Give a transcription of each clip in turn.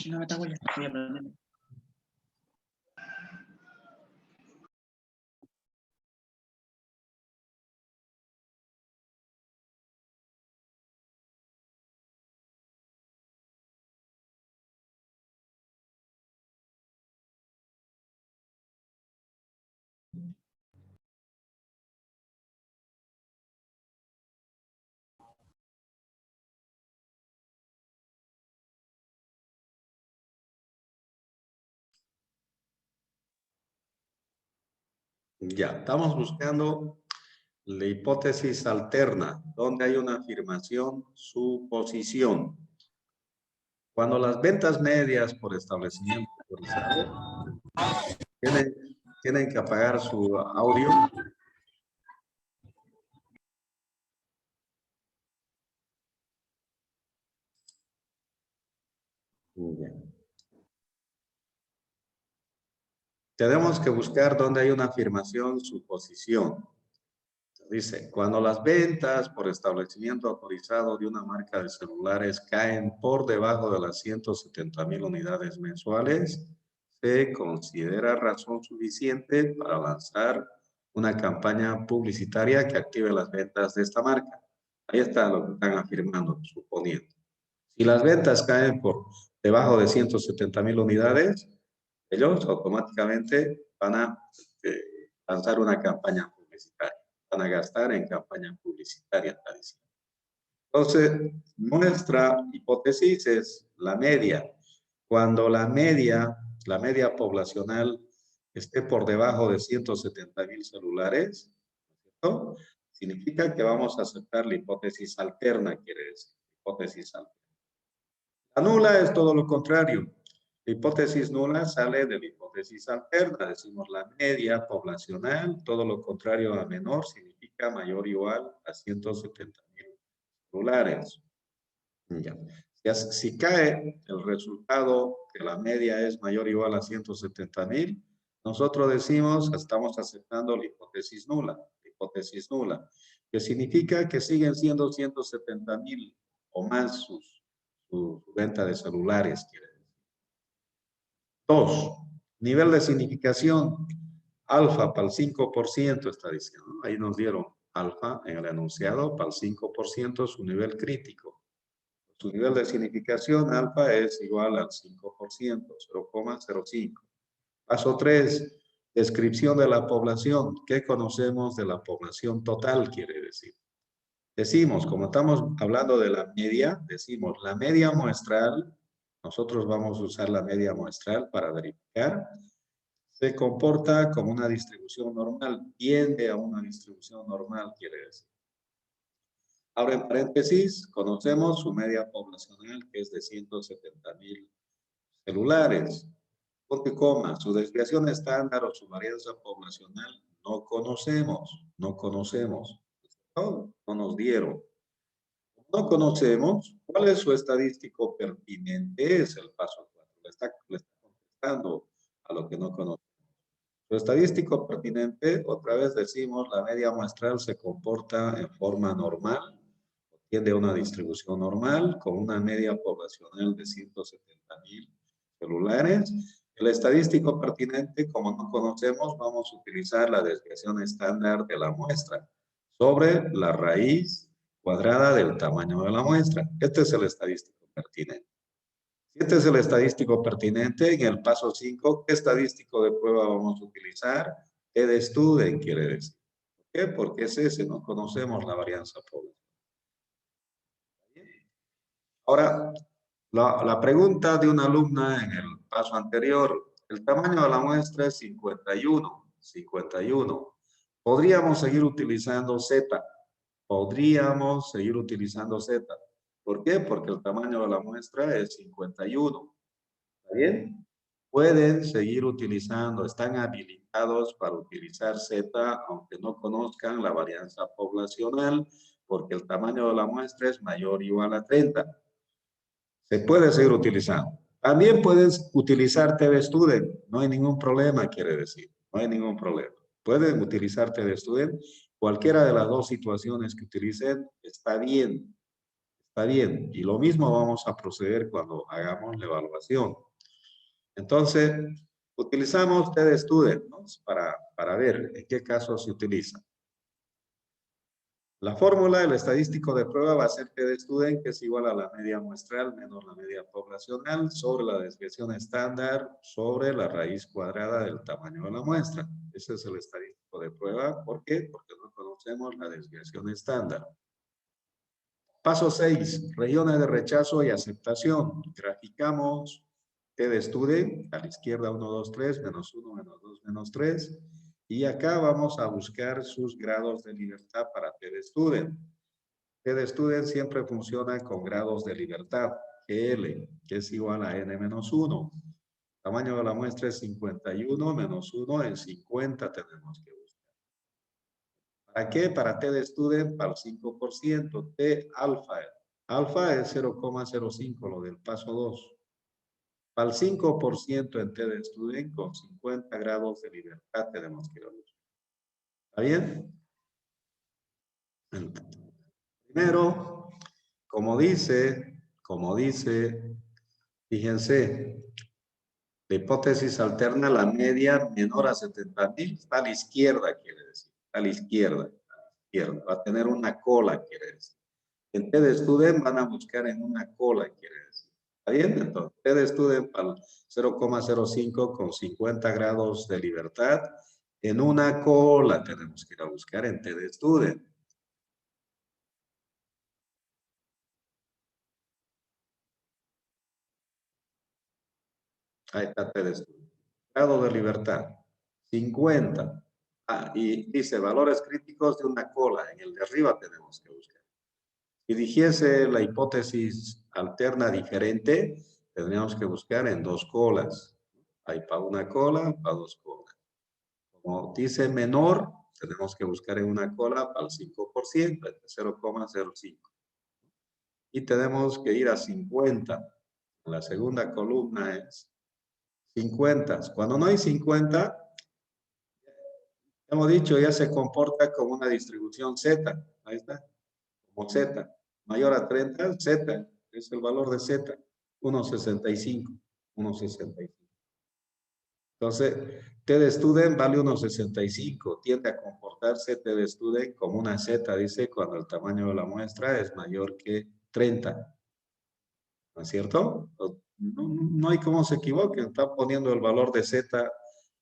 No me está voy a aprender. Ya, estamos buscando la hipótesis alterna, donde hay una afirmación, suposición. Cuando las ventas medias por establecimiento autorizado tienen que apagar su audio. Ya. Tenemos que buscar donde hay una afirmación, suposición. Dice, cuando las ventas por establecimiento autorizado de una marca de celulares caen por debajo de las 170,000 unidades mensuales, se considera razón suficiente para lanzar una campaña publicitaria que active las ventas de esta marca. Ahí está lo que están afirmando, suponiendo. Si las ventas caen por debajo de 170,000 unidades, ellos automáticamente van a lanzar una campaña publicitaria. Van a gastar en campaña publicitaria. Entonces, nuestra hipótesis es la media. Cuando la media poblacional esté por debajo de 170,000 celulares, ¿no? Significa que vamos a aceptar la hipótesis alterna, quiere decir, hipótesis alterna. La nula es todo lo contrario. La hipótesis nula sale de la hipótesis alterna. Decimos la media poblacional, todo lo contrario a menor, significa mayor o igual a 170,000 celulares. Ya. Si cae el resultado que la media es mayor o igual a 170,000, nosotros decimos, estamos aceptando la hipótesis nula, que significa que siguen siendo 170,000 o más su venta de celulares, quiere decir. 2. Nivel de significación. Alfa para el 5% está diciendo, ¿no? Ahí nos dieron alfa en el enunciado para el 5% su nivel crítico. Su nivel de significación alfa es igual al 5%, 0,05. Paso 3, descripción de la población. ¿Qué conocemos de la población total? Quiere decir. Decimos, como estamos hablando de la media, decimos la media muestral, nosotros vamos a usar la media muestral para verificar, se comporta como una distribución normal, tiende a una distribución normal, quiere decir. Ahora, en paréntesis, conocemos su media poblacional, que es de 170,000 celulares. Ponte coma, su desviación estándar o su varianza poblacional, no conocemos. No nos dieron. No conocemos cuál es su estadístico pertinente, es el paso 4. Le está contestando a lo que no conocemos. Su estadístico pertinente, otra vez decimos, la media muestral se comporta en forma normal, tiende a una distribución normal, con una media poblacional de 170,000 celulares. El estadístico pertinente, como no conocemos, vamos a utilizar la desviación estándar de la muestra sobre la raíz cuadrada del tamaño de la muestra. Este es el estadístico pertinente. Si este es el estadístico pertinente, en el paso 5, ¿qué estadístico de prueba vamos a utilizar? De Student quiere decir. ¿Por qué? Porque es ese, no conocemos la varianza poblacional. Ahora, la pregunta de una alumna en el paso anterior, el tamaño de la muestra es 51. Podríamos seguir utilizando Z. ¿Por qué? Porque el tamaño de la muestra es 51. ¿Está bien? Pueden seguir utilizando, están habilitados para utilizar Z, aunque no conozcan la varianza poblacional, porque el tamaño de la muestra es mayor o igual a 30. Se puede seguir utilizando. También puedes utilizar TV Student. No hay ningún problema, quiere decir. No hay ningún problema. Pueden utilizar TV Student. Cualquiera de las dos situaciones que utilicen está bien. Está bien. Y lo mismo vamos a proceder cuando hagamos la evaluación. Entonces, utilizamos TDStudent, ¿no? Para ver en qué casos se utiliza. La fórmula del estadístico de prueba va a ser TDStudent, que es igual a la media muestral menos la media poblacional sobre la desviación estándar sobre la raíz cuadrada del tamaño de la muestra. Ese es el estadístico de prueba. ¿Por qué? Porque no conocemos la desviación estándar. Paso 6, regiones de rechazo y aceptación. Graficamos TDStudent, a la izquierda 1, 2, 3, menos 1, menos 2, menos 3. Y acá vamos a buscar sus grados de libertad para TDStudent. TDStudent siempre funciona con grados de libertad, L, que es igual a N menos 1. Tamaño de la muestra es 51 menos 1 en 50 tenemos que buscar. ¿Para qué? Para TDStudent, para el 5%. T alfa. Alfa es 0,05, lo del paso 2. Para el 5% en TDStudent, con 50 grados de libertad tenemos que buscar. ¿Está bien? Primero, como dice, fíjense, la hipótesis alterna, la media menor a 70,000, está a la izquierda, quiere decir, a la izquierda, va a tener una cola, quiere decir. En TDStudent van a buscar en una cola, quiere decir. ¿Está bien? Entonces, TDStudent para 0,05 con 50 grados de libertad, en una cola tenemos que ir a buscar en TDStudent. Ahí está TDStudent. Grado de libertad, 50. Y dice valores críticos de una cola. En el de arriba tenemos que buscar. Si dijese la hipótesis alterna diferente, tendríamos que buscar en dos colas. Hay para una cola, para dos colas. Como dice menor, tenemos que buscar en una cola para el 5%, 0,05. Y tenemos que ir a 50. La segunda columna es 50. Cuando no hay 50, hemos dicho, ya se comporta como una distribución Z. Ahí está. Como Z. Mayor a 30, Z. Es el valor de Z. 1,65. 1,65. Entonces, TDStudent vale 1,65. Tiende a comportarse TDStudent como una Z, dice, cuando el tamaño de la muestra es mayor que 30. ¿No es cierto? No hay cómo se equivoque. Está poniendo el valor de Z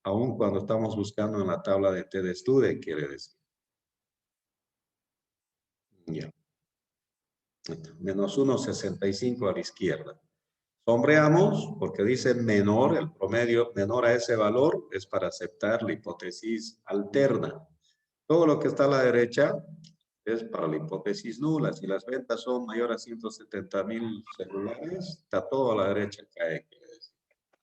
aún cuando estamos buscando en la tabla de TDStudent, quiere decir. Ya. Menos 1,65 a la izquierda. Sombreamos porque dice menor, el promedio menor a ese valor es para aceptar la hipótesis alterna. Todo lo que está a la derecha es para la hipótesis nula. Si las ventas son mayores a 170,000 celulares, está todo a la derecha, cae.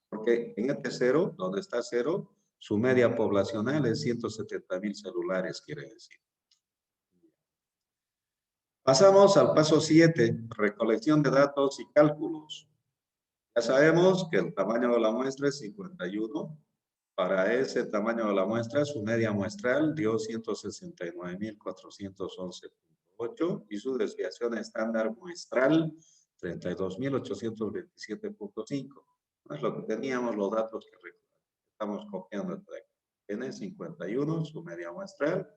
Porque en este cero, donde está cero, su media poblacional es 170,000 celulares, quiere decir. Pasamos al paso 7, recolección de datos y cálculos. Ya sabemos que el tamaño de la muestra es 51. Para ese tamaño de la muestra, su media muestral dio 169,411,8 y su desviación estándar muestral 32,827,5. No es lo que teníamos, los datos que estamos copiando de aquí. Tiene 51, su media muestral,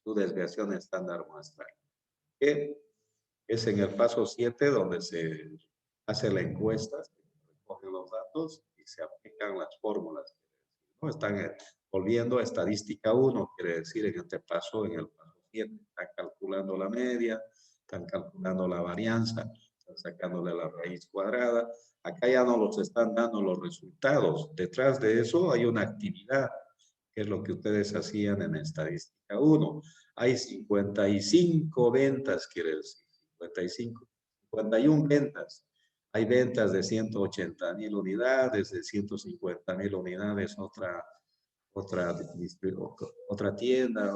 su desviación estándar muestral. Que es en el paso 7 donde se hace la encuesta, se recogen los datos y se aplican las fórmulas. ¿No? Están volviendo a estadística 1, quiere decir en este paso, en el paso 7, están calculando la media, están calculando la varianza, están sacándole la raíz cuadrada. Acá ya no los están dando los resultados. Detrás de eso hay una actividad, que es lo que ustedes hacían en estadística 1. Hay 55 ventas, quiere decir, 51 ventas. Hay ventas de 180,000 unidades, de 150,000 unidades, otra tienda,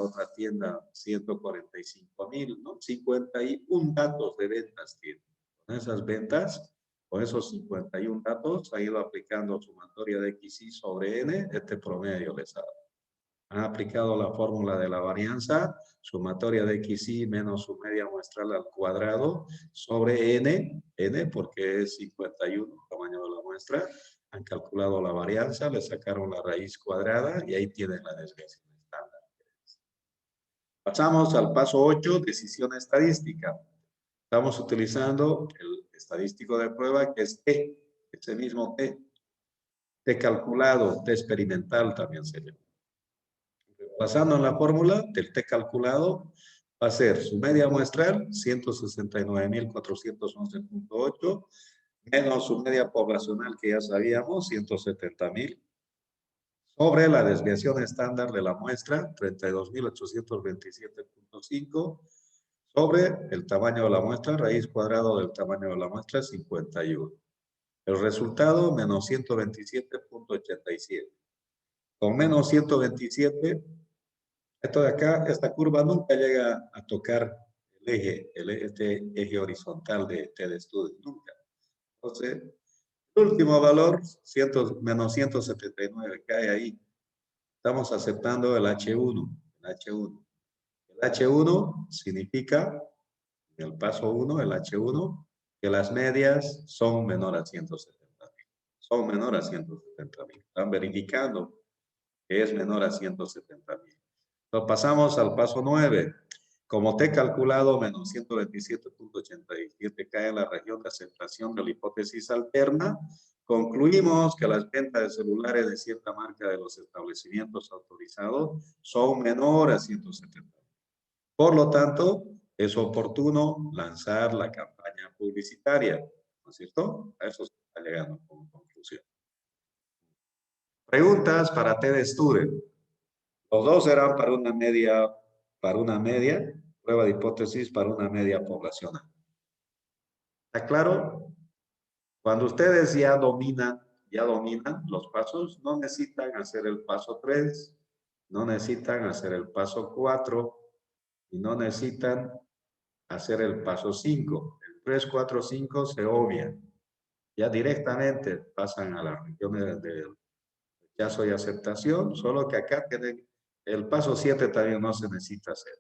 145,000, ¿no? 51 datos de ventas tiene. Con esas ventas, con esos 51 datos, ha ido aplicando sumatoria de XY sobre N, este promedio les ha dado. Han aplicado la fórmula de la varianza, sumatoria de XY menos su media muestral al cuadrado sobre N porque es 51, tamaño de la muestra. Han calculado la varianza, le sacaron la raíz cuadrada y ahí tienen la desviación estándar. Pasamos al paso 8, decisión estadística. Estamos utilizando el estadístico de prueba que es T, ese mismo T. T calculado, T experimental también se llama. Basando en la fórmula del T calculado, va a ser su media muestral, 169.411.8, menos su media poblacional, que ya sabíamos, 170.000, sobre la desviación estándar de la muestra, 32.827.5, sobre el tamaño de la muestra, raíz cuadrada del tamaño de la muestra, 51. El resultado, menos 127.87. Con menos 127, esto de acá, esta curva nunca llega a tocar el eje, este eje horizontal de estudio, nunca. Entonces, el último valor, menos 179, cae ahí. Estamos aceptando el H1. El H1. El H1 significa, en el paso 1, el H1, que las medias son menor a 170.000. Son menor a 170.000. Están verificando que es menor a 170.000. Lo pasamos al paso 9. Como T calculado menos 127.87 cae en la región de aceptación de la hipótesis alterna, concluimos que las ventas de celulares de cierta marca de los establecimientos autorizados son menores a 170. Por lo tanto, es oportuno lanzar la campaña publicitaria. ¿No es cierto? A eso se está llegando como conclusión. Preguntas para TED Student. Los dos serán para una media, prueba de hipótesis para una media poblacional. ¿Está claro? Cuando ustedes ya dominan los pasos, no necesitan hacer el paso 3, no necesitan hacer el paso 4 y no necesitan hacer el paso 5. El 3, 4, 5 se obvian. Ya directamente pasan a las regiones de rechazo y aceptación, solo que acá tienen el paso 7 también no se necesita hacer.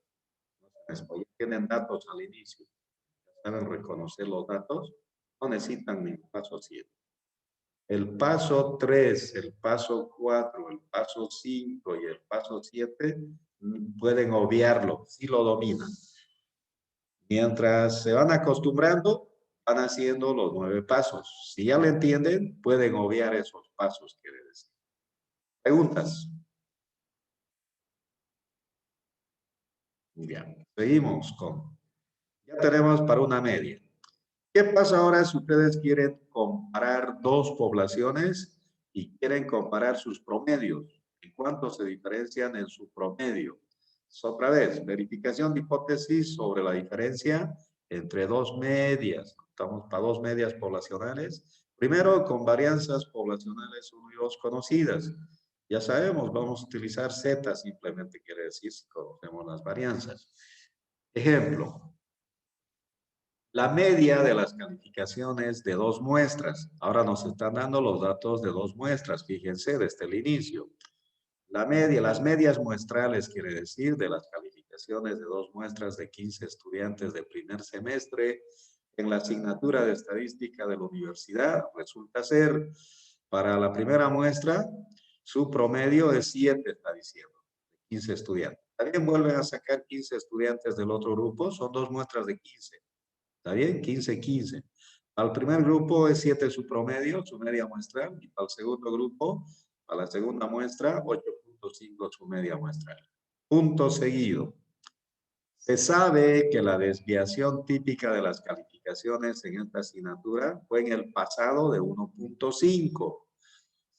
Ya tienen datos al inicio, saben reconocer los datos, no necesitan ni paso 7. El paso 3, el paso 4, el paso 5 y el paso 7 pueden obviarlo, si lo dominan. Mientras se van acostumbrando, van haciendo los 9 pasos. Si ya lo entienden, pueden obviar esos pasos, quiere decir. ¿Preguntas? Ya, seguimos con... Ya tenemos para una media. ¿Qué pasa ahora si ustedes quieren comparar dos poblaciones y quieren comparar sus promedios? ¿En cuánto se diferencian en su promedio? Otra vez, verificación de hipótesis sobre la diferencia entre dos medias. Estamos para dos medias poblacionales. Primero, con varianzas poblacionales 1 y 2 conocidas. Ya sabemos, vamos a utilizar Z, simplemente quiere decir si conocemos las varianzas. Ejemplo, la media de las calificaciones de dos muestras. Ahora nos están dando los datos de dos muestras, fíjense, desde el inicio. La media, las medias muestrales quiere decir de las calificaciones de dos muestras de 15 estudiantes de primer semestre en la asignatura de estadística de la universidad. Resulta ser, para la primera muestra, su promedio es 7, está diciendo, 15 estudiantes. También vuelven a sacar 15 estudiantes del otro grupo, son dos muestras de 15. ¿Está bien? 15, 15. Al primer grupo es 7 su promedio, su media muestral, y para el segundo grupo, para la segunda muestra, 8.5 su media muestral. Punto seguido. Se sabe que la desviación típica de las calificaciones en esta asignatura fue en el pasado de 1.5.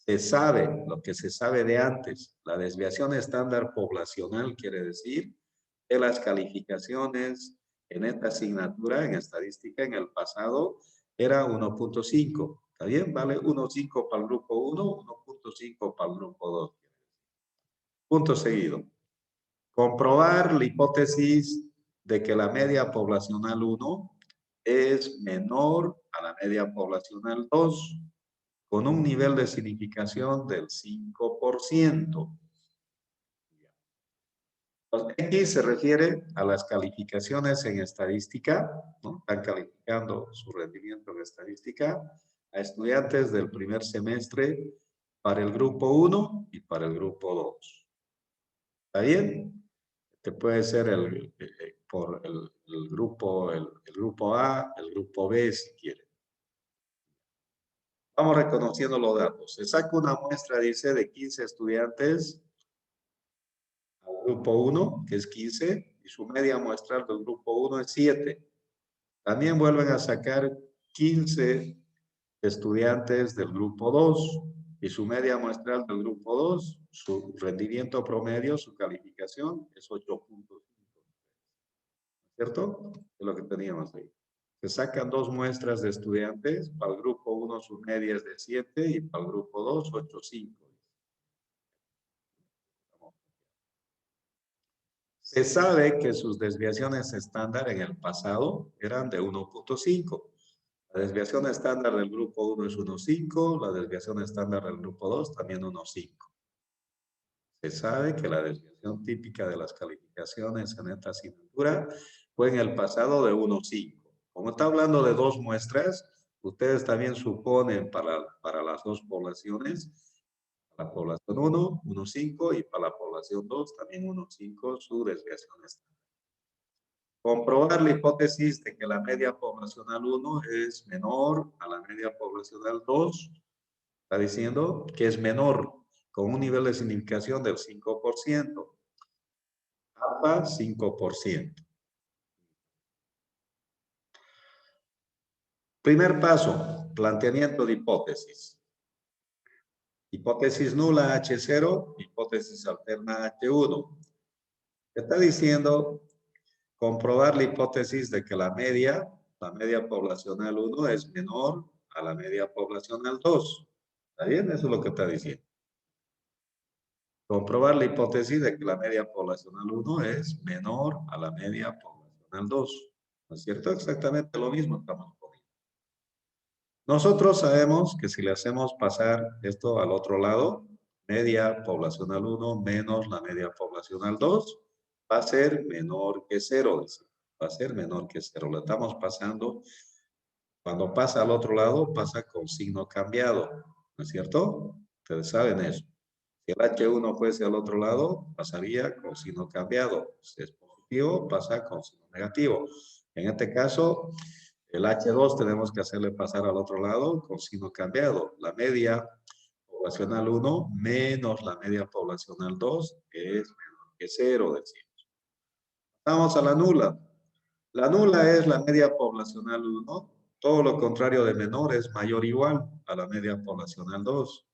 Se sabe lo que se sabe de antes. La desviación estándar poblacional quiere decir que las calificaciones en esta asignatura, en estadística, en el pasado, era 1.5. ¿Está bien? Vale 1.5 para el grupo 1, 1.5 para el grupo 2. Punto seguido. Comprobar la hipótesis de que la media poblacional 1 es menor a la media poblacional 2 con un nivel de significación del 5%. Los X se refiere a las calificaciones en estadística, ¿no? Están calificando su rendimiento en estadística a estudiantes del primer semestre para el grupo 1 y para el grupo 2. ¿Está bien? Que puede ser por el grupo A, el grupo B, si quiere. Vamos reconociendo los datos. Se saca una muestra, dice, de 15 estudiantes al grupo 1, que es 15, y su media muestral del grupo 1 es 7. También vuelven a sacar 15 estudiantes del grupo 2, y su media muestral del grupo 2, su rendimiento promedio, su calificación es 8.5. ¿Cierto? Es lo que teníamos ahí. Se sacan 2 muestras de estudiantes, para el grupo 1 su media es de 7 y para el grupo 2 8.5. Se sabe que sus desviaciones estándar en el pasado eran de 1.5. La desviación estándar del grupo 1 es 1.5, la desviación estándar del grupo 2 también 1.5. Se sabe que la desviación típica de las calificaciones en esta asignatura fue en el pasado de 1.5. Como está hablando de 2 muestras, ustedes también suponen para las 2 poblaciones, para la población 1, 1.5 y para la población 2 también 1.5 su desviación estándar. Comprobar la hipótesis de que la media poblacional 1 es menor a la media poblacional 2. Está diciendo que es menor, con un nivel de significación del 5%. Alfa, 5%. Primer paso, planteamiento de hipótesis. Hipótesis nula H0, hipótesis alterna H1. Está diciendo comprobar la hipótesis de que la media poblacional 1 es menor a la media poblacional 2. ¿Está bien? Eso es lo que está diciendo. Comprobar la hipótesis de que la media poblacional 1 es menor a la media poblacional 2. ¿No es cierto? Exactamente lo mismo estamos poniendo. Nosotros sabemos que si le hacemos pasar esto al otro lado, media poblacional 1 menos la media poblacional 2, va a ser menor que 0. Va a ser menor que 0. Le estamos pasando, cuando pasa al otro lado, pasa con signo cambiado. ¿No es cierto? Ustedes saben eso. Si el H1 fuese al otro lado, pasaría con signo cambiado. Si es positivo, pasa con signo negativo. En este caso, el H2 tenemos que hacerle pasar al otro lado con signo cambiado. La media poblacional 1 menos la media poblacional 2 es menor que 0, decimos. Vamos a la nula. La nula es la media poblacional 1. Todo lo contrario de menor es mayor o igual a la media poblacional 2.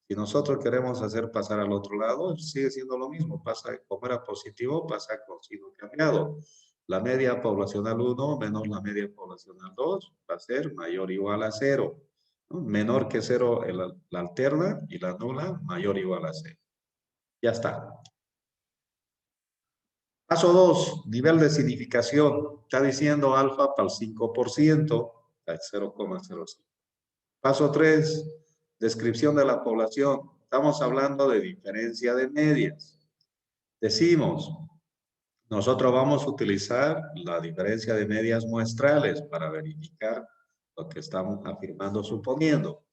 Si nosotros queremos hacer pasar al otro lado, sigue siendo lo mismo. Pasa, como era positivo, pasa con signo cambiado. La media poblacional 1 menos la media poblacional 2 va a ser mayor o igual a 0. ¿No? Menor que 0 la alterna y la nula mayor o igual a 0. Ya está. Paso 2, nivel de significación. Está diciendo alfa para el 5%, al 0,05. Paso 3, descripción de la población. Estamos hablando de diferencia de medias. Decimos, nosotros vamos a utilizar la diferencia de medias muestrales para verificar lo que estamos afirmando, suponiendo.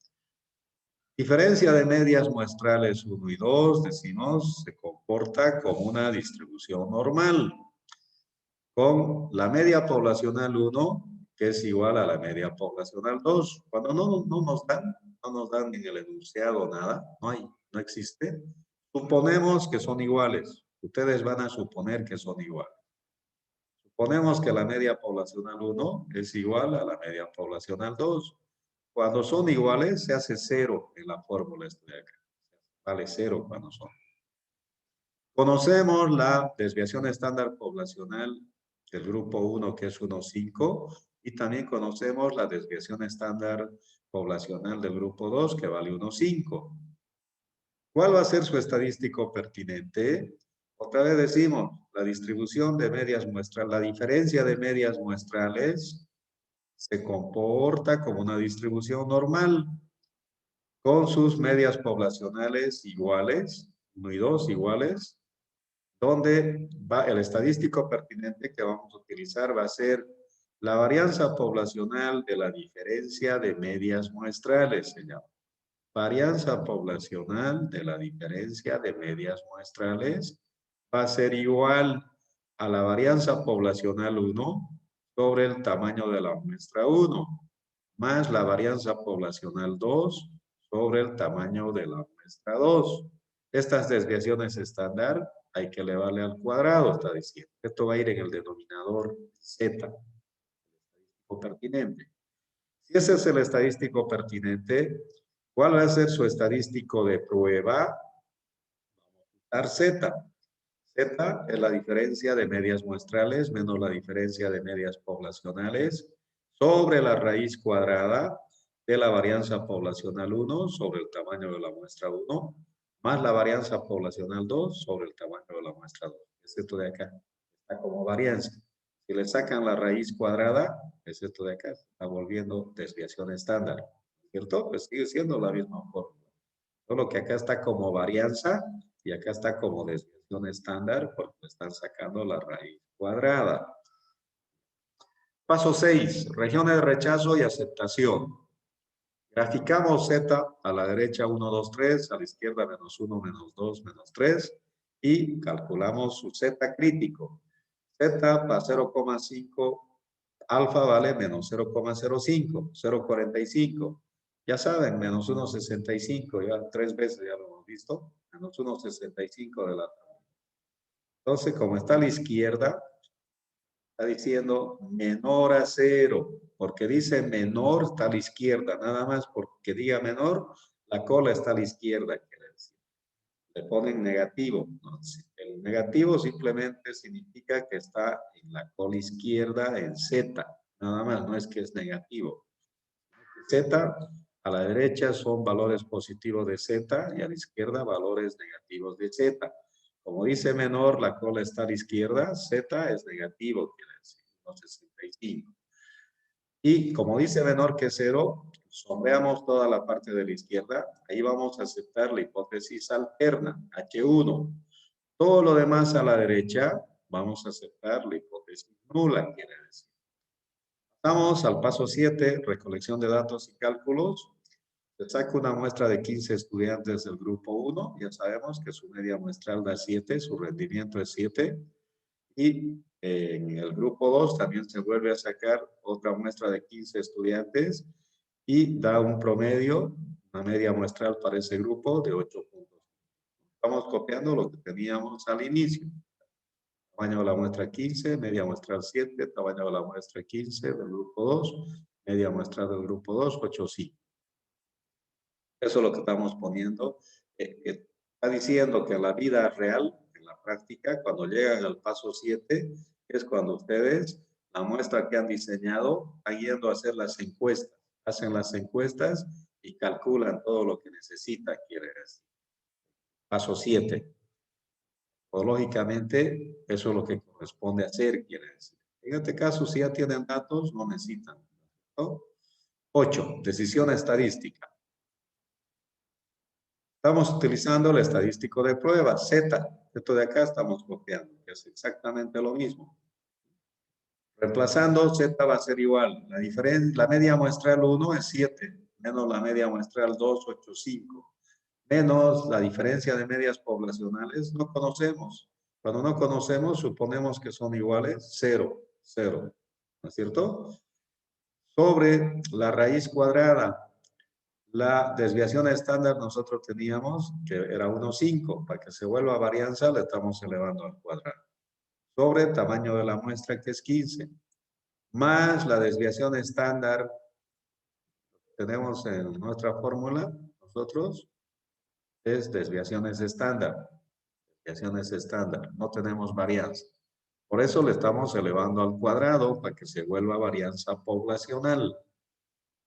Diferencia de medias muestrales 1 y 2, decimos, se comporta como una distribución normal, con la media poblacional 1, que es igual a la media poblacional 2. Cuando no nos dan en el enunciado nada, no existe. Suponemos que son iguales. Ustedes van a suponer que son iguales. Suponemos que la media poblacional 1 es igual a la media poblacional 2. Cuando son iguales, se hace 0 en la fórmula esta de acá. Vale 0 cuando son. Conocemos la desviación estándar poblacional del grupo 1, que es 1,5, y también conocemos la desviación estándar poblacional del grupo 2, que vale 1,5. ¿Cuál va a ser su estadístico pertinente? Otra vez decimos, la distribución de medias muestrales, la diferencia de medias muestrales se comporta como una distribución normal, con sus medias poblacionales iguales, 1 y 2 iguales, donde va el estadístico pertinente que vamos a utilizar va a ser la varianza poblacional de la diferencia de medias muestrales, se llama. Varianza poblacional de la diferencia de medias muestrales va a ser igual a la varianza poblacional 1 sobre el tamaño de la muestra 1, más la varianza poblacional 2 sobre el tamaño de la muestra 2. Estas desviaciones estándar hay que elevarle al cuadrado, está diciendo. Esto va a ir en el denominador Z, o pertinente. Si ese es el estadístico pertinente, ¿cuál va a ser su estadístico de prueba? Vamos a usar Z. Z es la diferencia de medias muestrales menos la diferencia de medias poblacionales sobre la raíz cuadrada de la varianza poblacional 1 sobre el tamaño de la muestra 1 más la varianza poblacional 2 sobre el tamaño de la muestra 2. Es esto de acá. Está como varianza. Si le sacan la raíz cuadrada, es esto de acá. Está volviendo desviación estándar. ¿Cierto? Pues sigue siendo la misma fórmula. Solo que acá está como varianza y acá está como desviación estándar porque están sacando la raíz cuadrada. Paso 6. Regiones de rechazo y aceptación. Graficamos Z a la derecha 1, 2, 3, a la izquierda menos 1, menos 2, menos 3 y calculamos su Z crítico. Z para 0,5, alfa vale menos 0,05, 0,45. Ya saben, menos 1,65, ya 3 veces ya lo hemos visto, menos 1,65 de la tabla. Entonces, como está a la izquierda, está diciendo menor a 0, porque dice menor está a la izquierda, nada más porque diga menor, la cola está a la izquierda, quiere decir. Le ponen negativo. ¿No? El negativo simplemente significa que está en la cola izquierda en Z, nada más, no es que es negativo. Z a la derecha son valores positivos de Z y a la izquierda valores negativos de Z. Como dice menor, la cola está a la izquierda, Z es negativo, quiere decir 1,65. Y como dice menor que 0, sombreamos toda la parte de la izquierda. Ahí vamos a aceptar la hipótesis alterna, H1. Todo lo demás a la derecha, vamos a aceptar la hipótesis nula, quiere decir. Pasamos al paso 7, recolección de datos y cálculos. Se saca una muestra de 15 estudiantes del grupo 1. Ya sabemos que su media muestral da 7, su rendimiento es 7. Y en el grupo 2 también se vuelve a sacar otra muestra de 15 estudiantes y da un promedio, una media muestral para ese grupo de 8 puntos. Estamos copiando lo que teníamos al inicio. Tamaño de la muestra 15, media muestral 7, tamaño de la muestra 15 del grupo 2, media muestral del grupo 2, 8, 5. Eso es lo que estamos poniendo. Está diciendo que en la vida real, en la práctica, cuando llegan al paso 7, es cuando ustedes, la muestra que han diseñado, están yendo a hacer las encuestas. Hacen las encuestas y calculan todo lo que necesita, quiere decir. Paso 7. Pues, lógicamente, eso es lo que corresponde hacer, quiere decir. En este caso, si ya tienen datos, no necesitan. ¿No? 8. Decisión estadística. Estamos utilizando el estadístico de prueba, Z. Esto de acá estamos copiando, que es exactamente lo mismo. Reemplazando, Z va a ser igual. La media muestral 1 es 7, menos la media muestral 2, 8, 5. Menos la diferencia de medias poblacionales, no conocemos. Cuando no conocemos, suponemos que son iguales, 0, 0. ¿No es cierto? Sobre la raíz cuadrada. La desviación estándar nosotros teníamos que era 1,5. Para que se vuelva varianza le estamos elevando al cuadrado. Sobre tamaño de la muestra que es 15. Más la desviación estándar tenemos en nuestra fórmula nosotros es desviaciones estándar. Desviaciones estándar. No tenemos varianza. Por eso le estamos elevando al cuadrado para que se vuelva varianza poblacional.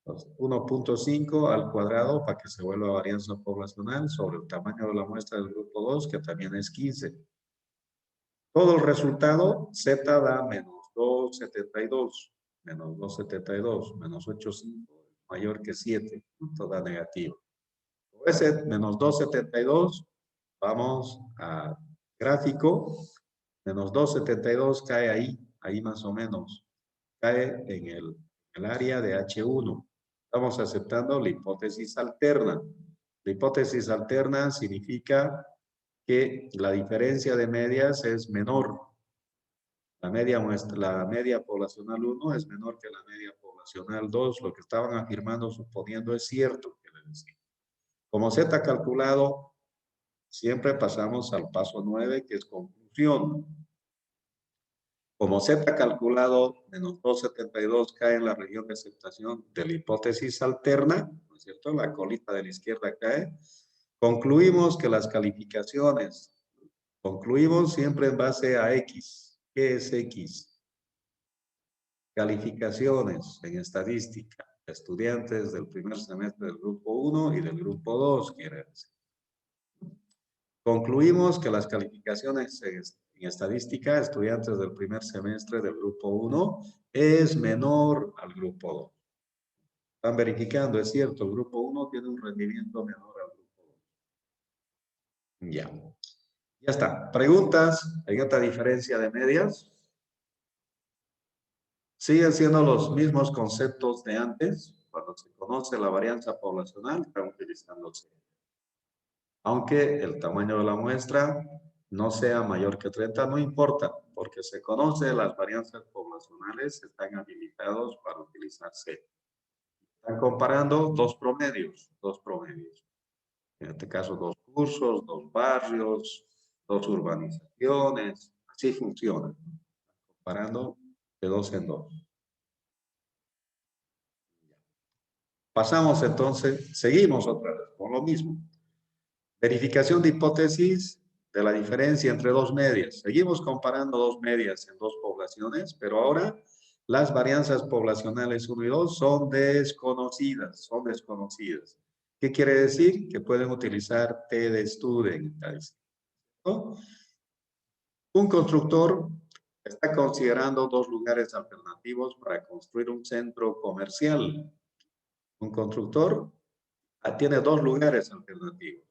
1,5 al cuadrado para que se vuelva varianza poblacional sobre el tamaño de la muestra del grupo 2, que también es 15. Todo el resultado, Z da menos 2,72, menos 2,72, menos 8,5, mayor que 7, esto da negativo. Ese menos 2,72, vamos a gráfico, menos 272 cae ahí más o menos, cae en el área de H1. Estamos aceptando la hipótesis alterna. La hipótesis alterna significa que la diferencia de medias es menor. La media poblacional 1 es menor que la media poblacional 2. Lo que estaban afirmando, suponiendo, es cierto. Como Z calculado, siempre pasamos al paso 9, que es conclusión. Como Z calculado, menos 272 cae en la región de aceptación de la hipótesis alterna, ¿no es cierto? La colita de la izquierda cae. Concluimos que las calificaciones, concluimos siempre en base a X. ¿Qué es X? Calificaciones en estadística. Estudiantes del primer semestre del grupo 1 y del grupo 2, quiere decir. Concluimos que las calificaciones en estadística, estudiantes del primer semestre del grupo 1, es menor al grupo 2. Están verificando, es cierto, el grupo 1 tiene un rendimiento menor al grupo 2. Ya. Ya está. ¿Preguntas? ¿Hay otra diferencia de medias? Siguen siendo los mismos conceptos de antes. Cuando se conoce la varianza poblacional, están utilizándose. Aunque el tamaño de la muestra no sea mayor que 30, no importa, porque se conoce las varianzas poblacionales, están habilitados para utilizarse. Están comparando dos promedios. En este caso, dos cursos, dos barrios, dos urbanizaciones. Así funciona. Comparando de dos en dos. Pasamos entonces, seguimos otra vez con lo mismo. Verificación de hipótesis de la diferencia entre dos medias. Seguimos comparando dos medias en dos poblaciones, pero ahora las varianzas poblacionales 1 y 2 son desconocidas, ¿Qué quiere decir? Que pueden utilizar T de student. ¿No? Un constructor está considerando dos lugares alternativos para construir un centro comercial. Un constructor tiene dos lugares alternativos.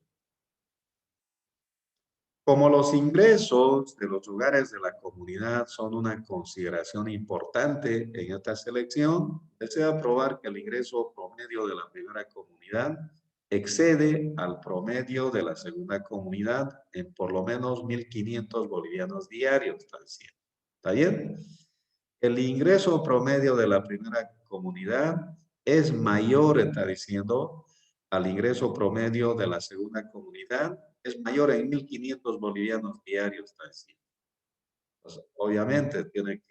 Como los ingresos de los lugares de la comunidad son una consideración importante en esta selección, desea probar que el ingreso promedio de la primera comunidad excede al promedio de la segunda comunidad en por lo menos 1.500 bolivianos diarios. ¿Está bien? El ingreso promedio de la primera comunidad es mayor, está diciendo, al ingreso promedio de la segunda comunidad, es mayor en 1.500 bolivianos diarios, está diciendo. Entonces, obviamente, en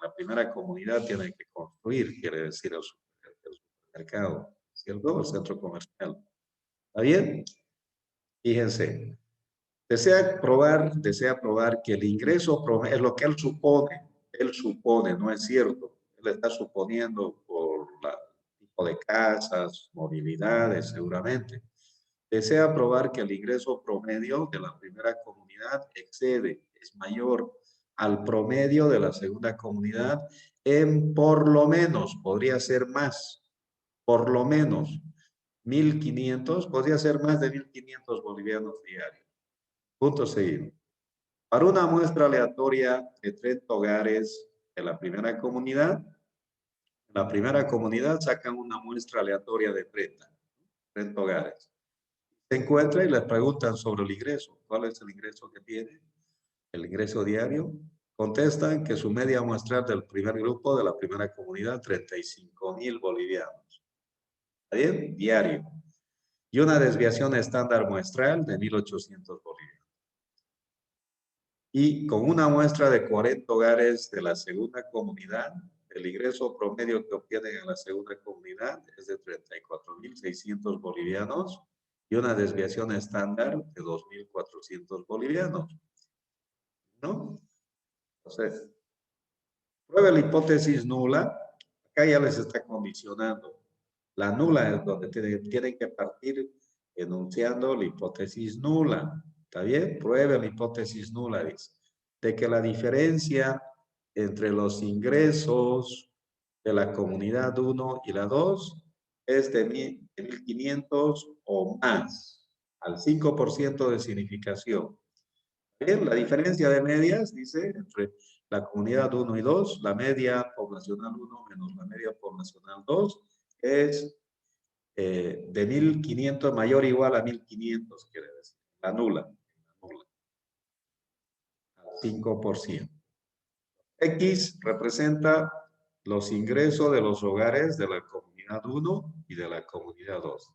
la primera comunidad tiene que construir, quiere decir el supermercado, ¿cierto? El centro comercial. ¿Está bien? Fíjense. Desea probar que el ingreso promedio, es lo que él supone, no es cierto. Él está suponiendo por el tipo de casas, movilidades, seguramente. Desea probar que el ingreso promedio de la primera comunidad es mayor al promedio de la segunda comunidad en por lo menos, podría ser más, por lo menos 1.500, podría ser más de 1.500 bolivianos diarios. Punto seguido. Para una muestra aleatoria de 30 hogares de la primera comunidad sacan una muestra aleatoria de 30 hogares. Se encuentra y les preguntan sobre el ingreso. ¿Cuál es el ingreso que tiene? El ingreso diario. Contestan que su media muestral del primer grupo de la primera comunidad, 35.000 bolivianos. ¿Está bien? Diario. Y una desviación estándar muestral de 1.800 bolivianos. Y con una muestra de 40 hogares de la segunda comunidad, el ingreso promedio que obtienen en la segunda comunidad es de 34.600 bolivianos y una desviación estándar de 2.400 bolivianos. ¿No? Entonces, pruebe la hipótesis nula. Acá ya les está condicionando. La nula es donde tienen que partir enunciando la hipótesis nula. ¿Está bien? Pruebe la hipótesis nula, dice. De que la diferencia entre los ingresos de la comunidad 1 y la 2 es de 1.500 o más, al 5% de significación. Bien, la diferencia de medias, dice, entre la comunidad 1 y 2, la media poblacional 1 menos la media poblacional 2, es de 1500 mayor o igual a 1500, quiere decir, la nula, al 5%. X representa los ingresos de los hogares de la comunidad 1 y de la comunidad 2.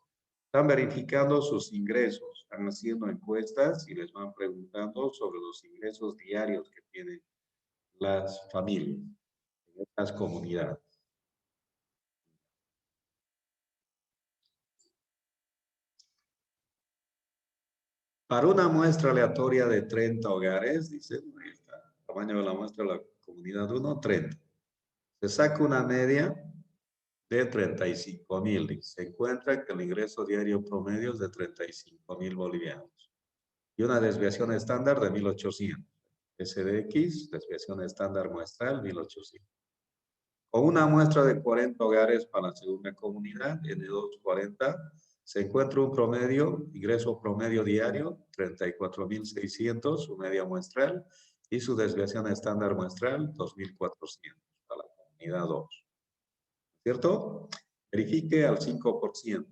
Están verificando sus ingresos, están haciendo encuestas y les van preguntando sobre los ingresos diarios que tienen las familias en estas comunidades. Para una muestra aleatoria de 30 hogares, dice, ahí está, el tamaño de la muestra de la comunidad 1, 30. Se saca una media de 35,000. Se encuentra que el ingreso diario promedio es de 35,000 bolivianos. Y una desviación estándar de 1800. SDX, desviación estándar muestral, 1800. Con una muestra de 40 hogares para la segunda comunidad, N240, se encuentra un promedio, ingreso promedio diario, 34,600, su media muestral, y su desviación estándar muestral, 2,400 para la comunidad 2. ¿Cierto? Verifique al 5%.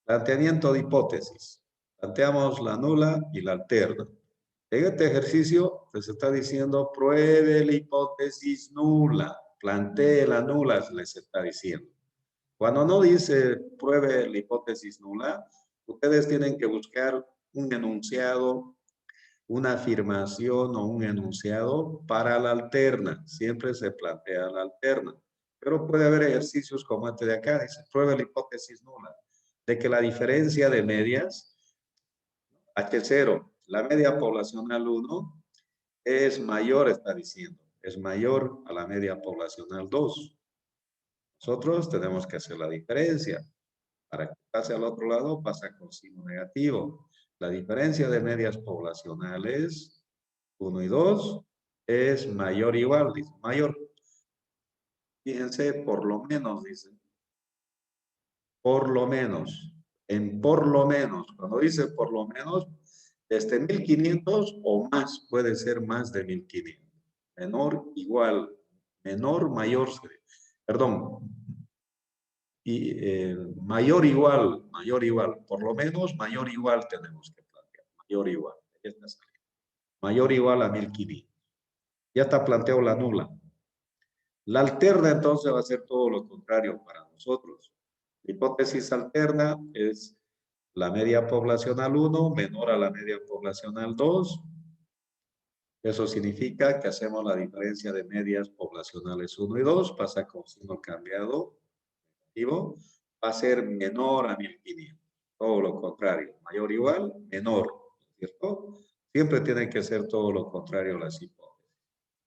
Planteamiento de hipótesis. Planteamos la nula y la alterna. En este ejercicio les está diciendo pruebe la hipótesis nula. Plantee la nula, les está diciendo. Cuando no dice pruebe la hipótesis nula, ustedes tienen que buscar un enunciado, una afirmación o un enunciado para la alterna. Siempre se plantea la alterna. Pero puede haber ejercicios como este de acá. Dice pruebe la hipótesis nula. De que la diferencia de medias, H0, la media poblacional 1, es mayor, está diciendo. Es mayor a la media poblacional 2. Nosotros tenemos que hacer la diferencia. Para que pase al otro lado, pasa con signo negativo. La diferencia de medias poblacionales 1 y 2 es mayor o igual, dice. Mayor. Fíjense, por lo menos, dice. Por lo menos. En por lo menos. Cuando dice por lo menos, desde 1500 o más, puede ser más de 1500. Menor, igual. Menor, mayor. Perdón. Y mayor, igual. Por lo menos, mayor, igual tenemos que plantear. Mayor, igual. Mayor, igual a 1500. Ya está planteado la nula. La alterna entonces va a ser todo lo contrario para nosotros. La hipótesis alterna es la media poblacional 1 menor a la media poblacional 2. Eso significa que hacemos la diferencia de medias poblacionales 1 y 2, pasa con signo cambiado, negativo, va a ser menor a 1500. Todo lo contrario, mayor o igual, menor, ¿cierto? Siempre tiene que ser todo lo contrario a las hipótesis.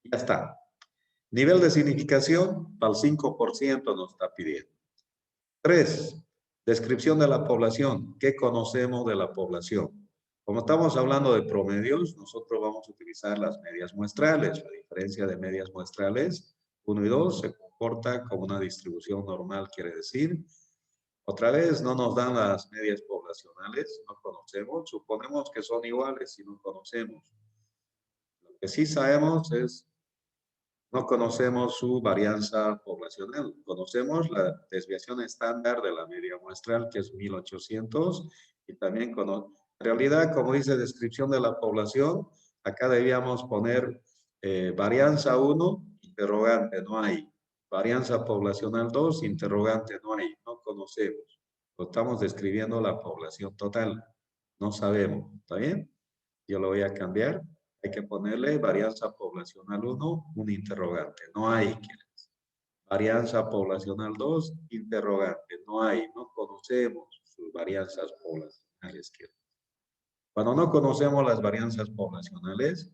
Ya está. Nivel de significación, para el 5% nos está pidiendo. 3. Descripción de la población. ¿Qué conocemos de la población? Como estamos hablando de promedios, nosotros vamos a utilizar las medias muestrales. La diferencia de medias muestrales, 1 y 2, se comporta como una distribución normal, quiere decir. Otra vez, no nos dan las medias poblacionales, no conocemos. Suponemos que son iguales si no conocemos. Lo que sí sabemos es no conocemos su varianza poblacional. Conocemos la desviación estándar de la media muestral, que es 1800, y también en realidad, como dice descripción de la población, acá debíamos poner varianza 1, interrogante, no hay. Varianza poblacional 2, interrogante, no hay. No conocemos. Estamos describiendo la población total. No sabemos. ¿Está bien? Yo lo voy a cambiar. Hay que ponerle varianza poblacional 1, un interrogante. No hay. Varianza poblacional 2, interrogante. No hay. No conocemos sus varianzas poblacionales. Cuando no conocemos las varianzas poblacionales,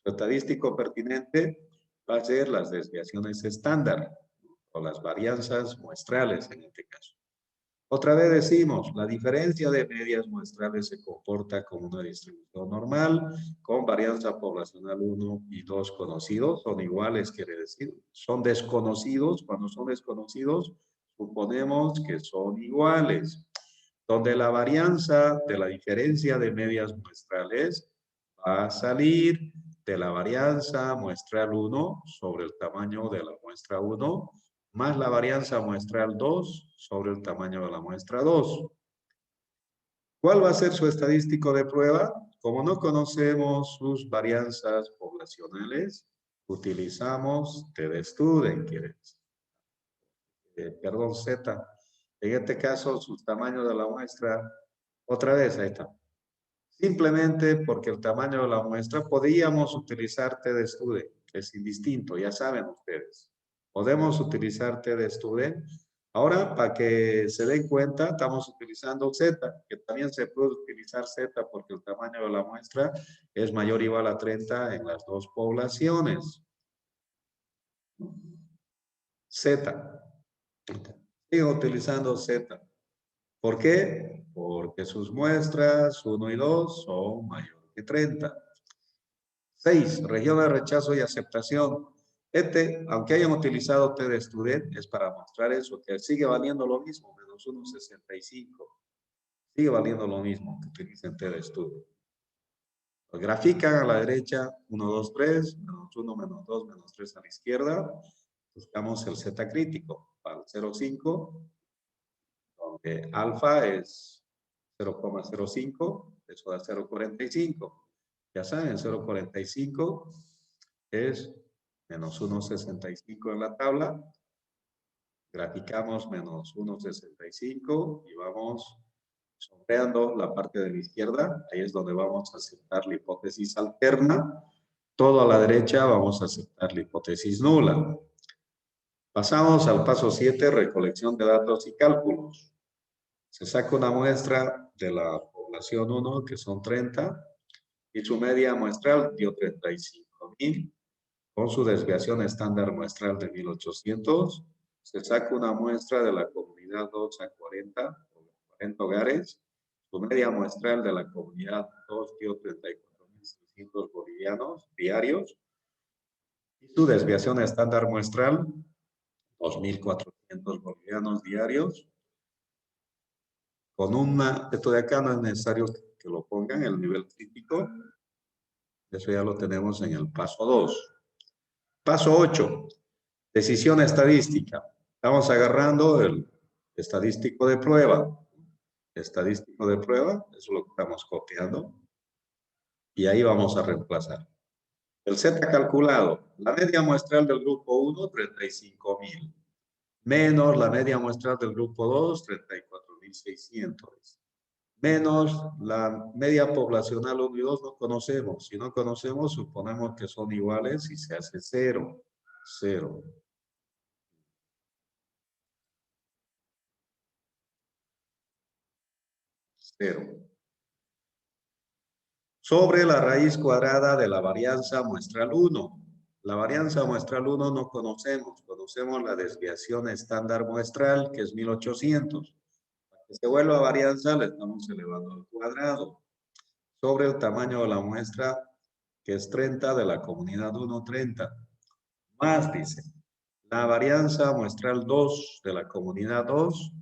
lo estadístico pertinente va a ser las desviaciones estándar o las varianzas muestrales en este caso. Otra vez decimos, la diferencia de medias muestrales se comporta como una distribución normal, con varianza poblacional 1 y 2 conocidos, son iguales, quiere decir, son desconocidos. Cuando son desconocidos, suponemos que son iguales. Donde la varianza de la diferencia de medias muestrales va a salir de la varianza muestral 1 sobre el tamaño de la muestra 1 más la varianza muestral 2 sobre el tamaño de la muestra 2. ¿Cuál va a ser su estadístico de prueba? Como no conocemos sus varianzas poblacionales, utilizamos T de Student, perdón, Z. En este caso, sus tamaños de la muestra, otra vez, ahí está. Simplemente porque el tamaño de la muestra, podríamos utilizar T de Student, que es indistinto, ya saben ustedes. Podemos utilizar T de Student. Ahora, para que se den cuenta, estamos utilizando Z, que también se puede utilizar Z porque el tamaño de la muestra es mayor o igual a 30 en las dos poblaciones. Z. Sigo utilizando Z. ¿Por qué? Porque sus muestras 1 y 2 son mayor que 30. 6. Región de rechazo y aceptación. Aunque hayan utilizado T de Student, es para mostrar eso, que sigue valiendo lo mismo, menos 1,65. Sigue valiendo lo mismo que utilicen T de Student. Pues grafican a la derecha 1, 2, 3, menos 1, menos 2, menos 3 a la izquierda. Buscamos el Z crítico para el 0,5, donde alfa es 0,05, eso da 0,45. Ya saben, 0,45 es menos 1,65 en la tabla. Graficamos menos 1,65 y vamos sombreando la parte de la izquierda. Ahí es donde vamos a aceptar la hipótesis alterna. Todo a la derecha vamos a aceptar la hipótesis nula. Pasamos al paso 7, recolección de datos y cálculos. Se saca una muestra de la población 1, que son 30, y su media muestral dio 35,000. Con su desviación estándar muestral de 1800, se saca una muestra de la comunidad 2 a 40 hogares. Su media muestral de la comunidad 2 dio 34.600 bolivianos diarios. Y su desviación estándar muestral, 2.400 bolivianos diarios. Con esto de acá no es necesario que lo pongan, el nivel crítico. Eso ya lo tenemos en el paso 2. Paso 8. Decisión estadística. Estamos agarrando el estadístico de prueba. Estadístico de prueba, eso es lo que estamos copiando. Y ahí vamos a reemplazar. El Z calculado. La media muestral del grupo 1, 35,000. Menos la media muestral del grupo 2, 34.600. Menos la media poblacional 1 y 2 no conocemos. Si no conocemos, suponemos que son iguales y se hace 0. 0. 0. Sobre la raíz cuadrada de la varianza muestral 1. La varianza muestral 1 no conocemos. Conocemos la desviación estándar muestral, que es 1800. Para que se vuelva varianza, le estamos elevando al cuadrado. Sobre el tamaño de la muestra, que es 30 de la comunidad 1, 30. Más, dice, la varianza muestral 2 de la comunidad 2,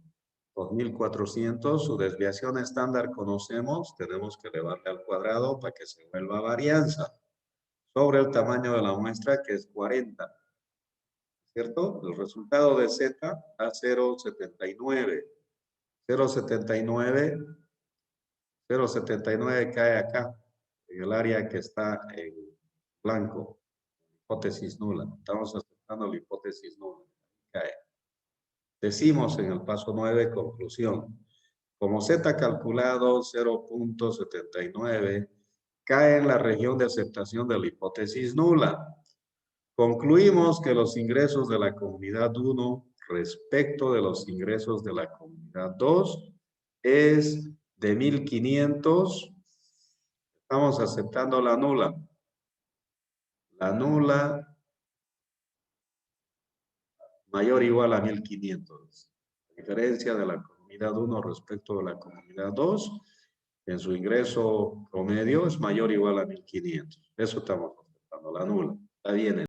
2.400, su desviación estándar conocemos, tenemos que elevarle al cuadrado para que se vuelva varianza. Sobre el tamaño de la muestra, que es 40. ¿Cierto? El resultado de Z da 0,79. 0,79. 0,79 cae acá, en el área que está en blanco. Hipótesis nula. Estamos aceptando la hipótesis nula. Cae. Decimos en el paso 9, conclusión. Como Z calculado 0,79 cae en la región de aceptación de la hipótesis nula. Concluimos que los ingresos de la comunidad 1 respecto de los ingresos de la comunidad 2 es de 1.500. Estamos aceptando la nula. La nula mayor o igual a 1.500. La diferencia de la comunidad 1 respecto de la comunidad 2 en su ingreso promedio es mayor o igual a 1.500. Eso estamos aceptando, la nula. Está bien.